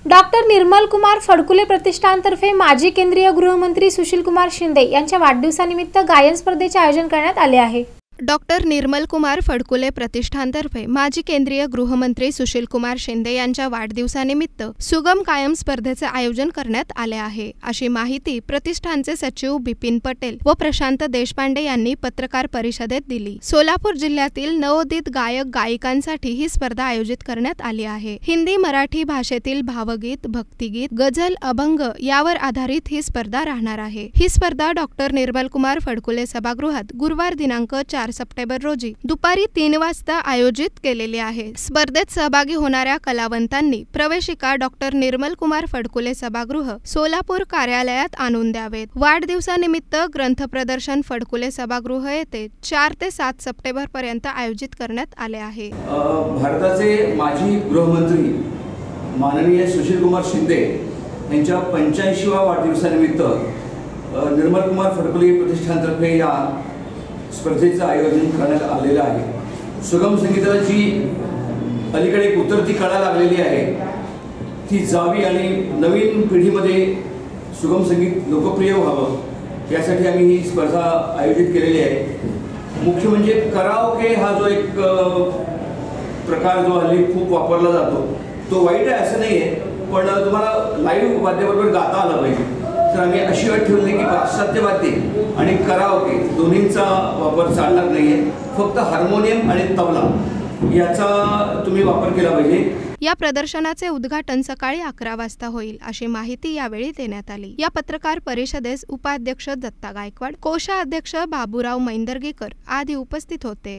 Doctor Nirmal Kumar Phadkule प्रतिष्ठानतर्फे माजी केंद्रीय गृहमंत्री सुशील कुमार शिंदे यांच्या वाढदिवसानिमित्त गायन स्पर्धेचे आयोजन करण्यात आले आहे। डॉक्टर निर्मल कुमार फडकुले प्रतिष्ठानतर्फे माजी केंद्रीय गृहमंत्री सुशील कुमार शिंदे यांच्या वाढदिवसानिमित्त सुगम गायन स्पर्धेचे आयोजन करण्यात आले आहे, अशी माहिती प्रतिष्ठानचे सचिव बिपिन पटेल व प्रशांत देशपांडे यांनी पत्रकार परिषदेत दिली। सोलापूर जिल्ह्यातील नवोदित गायक गायिकांसाठी ही स्पर्धा आयोजित करण्यात आली आहे। हिंदी मराठी भाषेतील भावगीत, भक्तिगीत, गझल, अभंग यावर आधारित ही स्पर्धा राहणार आहे। ही स्पर्धा डॉक्टर निर्मल कुमार फडकुले सभागृहात गुरुवार दिनांक 4 सप्टेंबर रोजी दुपारी 3 वाजता आयोजित केलेली आहे। स्पर्धेत सहभागी होणाऱ्या कलावंतांनी प्रवेशिका डॉक्टर निर्मल कुमार फडकुले सभागृह सोलापूर कार्यालयात आणून द्यावेत। वाढदिवसानिमित्त ग्रंथ प्रदर्शन फडकुले सभागृह येथे 4 ते 7 सप्टेंबर पर्यंत आयोजित करण्यात आले आहे। भारताचे माजी गृहमंत्री माननीय सुशील कुमार शिंदे यांच्या 85व्या वाढदिवसानिमित्त निर्मल कुमार फडकुले प्रतिष्ठानतर्फे या स्पर्धेचं आयोजन करण्यात आलेलं आहे। सुगम संगीताला जी अलीकडे उतरती कळा लागलेली आहे ती जावी आणि नवीन पिढीमध्ये सुगम संगीत लोकप्रिय व्हावं यासाठी आम्ही ही स्पर्धा आयोजित केलेली आहे। मुख्य म्हणजे कराओके हा जो एक प्रकार जो हल्ली खूप वापरला जातो तो वाईट आहे असं नाही आहे, पण तुम्हाला लाईव्ह वाद्याबरोबर गाता आलं पाहिजे। तर आम्ही अशी अट ठेवली की पाश्चात्य वाद्य आणि कराओके दोन्हींचा वापर चालणार नाहीये, फक्त हार्मोनियम आणि तबला याचा तुम्ही वापर केला पाहिजे। या प्रदर्शनाचे उद्घाटन सकाळी 11 वाजता होईल, अशी माहिती यावेळी देण्यात आली। या पत्रकार परिषदेस उपाध्यक्ष दत्ता गायकवाड, कोषाध्यक्ष बाबूराव मैंदर्गीकर आदी उपस्थित होते।